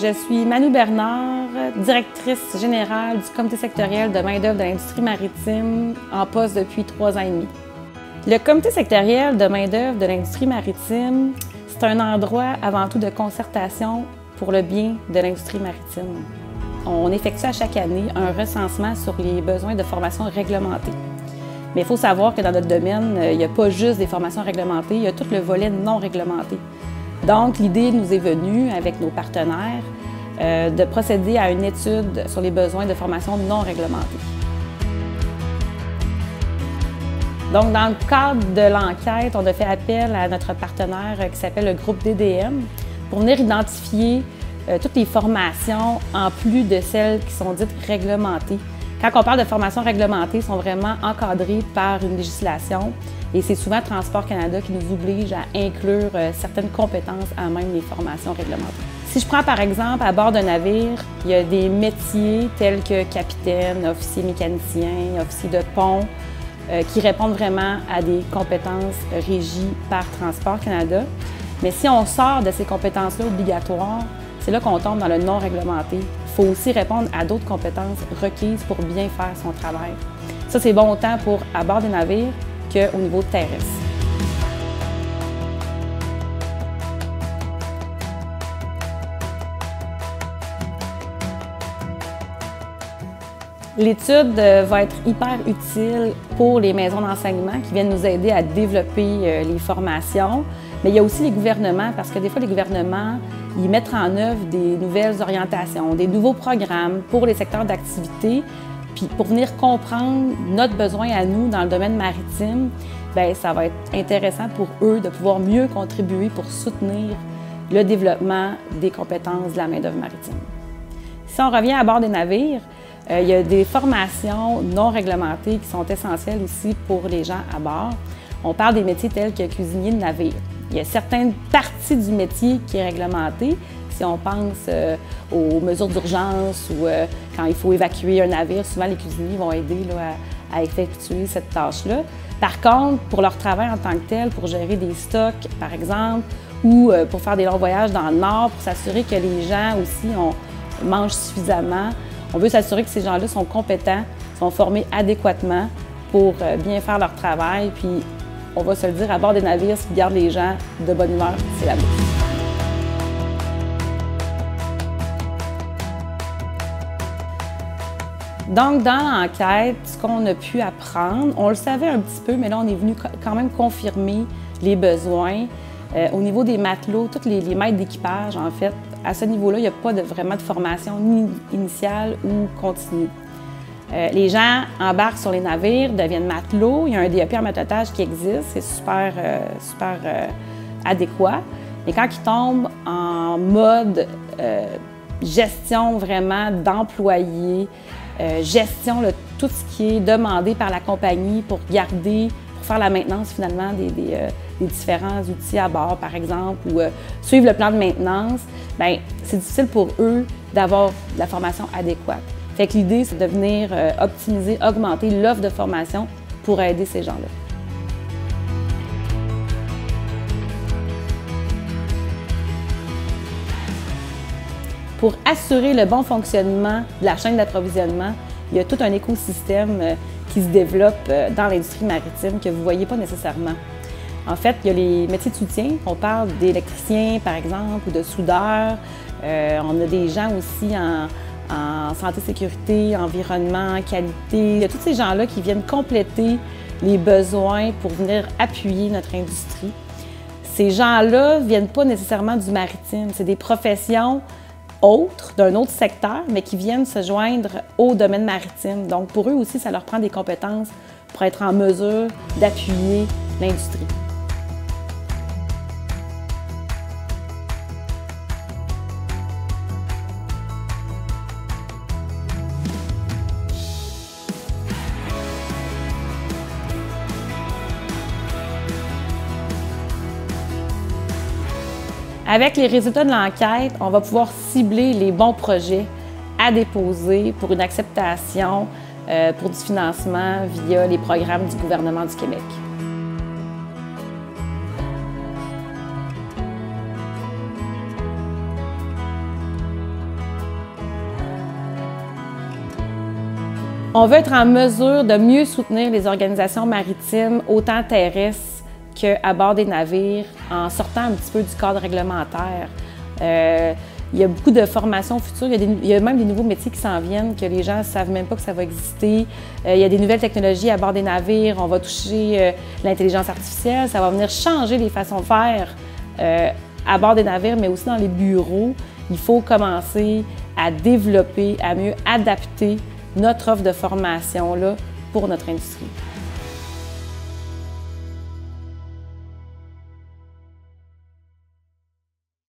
Je suis Manu Bernard, directrice générale du comité sectoriel de main-d'œuvre de l'industrie maritime, en poste depuis 3 ans et demi. Le comité sectoriel de main-d'œuvre de l'industrie maritime, c'est un endroit avant tout de concertation pour le bien de l'industrie maritime. On effectue à chaque année un recensement sur les besoins de formation réglementée. Mais il faut savoir que dans notre domaine, il n'y a pas juste des formations réglementées, il y a tout le volet non réglementé. Donc, l'idée nous est venue, avec nos partenaires, de procéder à une étude sur les besoins de formation non réglementée. Donc, dans le cadre de l'enquête, on a fait appel à notre partenaire qui s'appelle le groupe DDM pour venir identifier toutes les formations en plus de celles qui sont dites réglementées. Quand on parle de formations réglementées, elles sont vraiment encadrées par une législation et c'est souvent Transport Canada qui nous oblige à inclure certaines compétences à même les formations réglementées. Si je prends par exemple à bord d'un navire, il y a des métiers tels que capitaine, officier mécanicien, officier de pont qui répondent vraiment à des compétences régies par Transport Canada. Mais si on sort de ces compétences-là obligatoires, c'est là qu'on tombe dans le non réglementé. Il faut aussi répondre à d'autres compétences requises pour bien faire son travail. Ça, c'est bon autant pour à bord des navires qu'au niveau terrestre. L'étude va être hyper utile pour les maisons d'enseignement qui viennent nous aider à développer les formations. Mais il y a aussi les gouvernements, parce que des fois, les gouvernements, ils mettent en œuvre des nouvelles orientations, des nouveaux programmes pour les secteurs d'activité. Puis pour venir comprendre notre besoin à nous dans le domaine maritime, bien, ça va être intéressant pour eux de pouvoir mieux contribuer pour soutenir le développement des compétences de la main-d'œuvre maritime. Si on revient à bord des navires, il y a des formations non réglementées qui sont essentielles aussi pour les gens à bord. On parle des métiers tels que cuisinier de navire. Il y a certaines parties du métier qui est réglementée. Si on pense aux mesures d'urgence ou quand il faut évacuer un navire, souvent les cuisiniers vont aider là, à effectuer cette tâche-là. Par contre, pour leur travail en tant que tel, pour gérer des stocks, par exemple, ou pour faire des longs voyages dans le nord, pour s'assurer que les gens aussi mangent suffisamment, on veut s'assurer que ces gens-là sont compétents, sont formés adéquatement pour bien faire leur travail. Puis, on va se le dire, à bord des navires, ce qui garde les gens de bonne humeur, c'est la bouffe. Donc, dans l'enquête, ce qu'on a pu apprendre, on le savait un petit peu, mais là, on est venu quand même confirmer les besoins. Au niveau des matelots, tous les maîtres d'équipage, en fait, à ce niveau-là, il n'y a pas vraiment de formation ni initiale ou continue. Les gens embarquent sur les navires, deviennent matelots. Il y a un DEP en matelotage qui existe, c'est super adéquat. Mais quand ils tombent en mode gestion vraiment d'employés, gestion de tout ce qui est demandé par la compagnie pour faire la maintenance finalement des différents outils à bord, par exemple, ou suivre le plan de maintenance, bien, c'est difficile pour eux d'avoir la formation adéquate. Fait que l'idée, c'est de venir optimiser, augmenter l'offre de formation pour aider ces gens-là. Pour assurer le bon fonctionnement de la chaîne d'approvisionnement, il y a tout un écosystème qui se développe dans l'industrie maritime que vous ne voyez pas nécessairement. En fait, il y a les métiers de soutien. On parle d'électriciens, par exemple, ou de soudeurs. On a des gens aussi en santé, sécurité, environnement, qualité. Il y a tous ces gens-là qui viennent compléter les besoins pour venir appuyer notre industrie. Ces gens-là ne viennent pas nécessairement du maritime. C'est des professions autres, d'un autre secteur, mais qui viennent se joindre au domaine maritime. Donc, pour eux aussi, ça leur prend des compétences pour être en mesure d'appuyer l'industrie. Avec les résultats de l'enquête, on va pouvoir cibler les bons projets à déposer pour une acceptation pour du financement via les programmes du gouvernement du Québec. On veut être en mesure de mieux soutenir les organisations maritimes, autant terrestres qu'à bord des navires, en sortant un petit peu du cadre réglementaire. Il y a beaucoup de formations futures, il y a même des nouveaux métiers qui s'en viennent, que les gens ne savent même pas que ça va exister. Il y a des nouvelles technologies à bord des navires, on va toucher l'intelligence artificielle, ça va venir changer les façons de faire à bord des navires, mais aussi dans les bureaux. Il faut commencer à développer, à mieux adapter notre offre de formation là, pour notre industrie.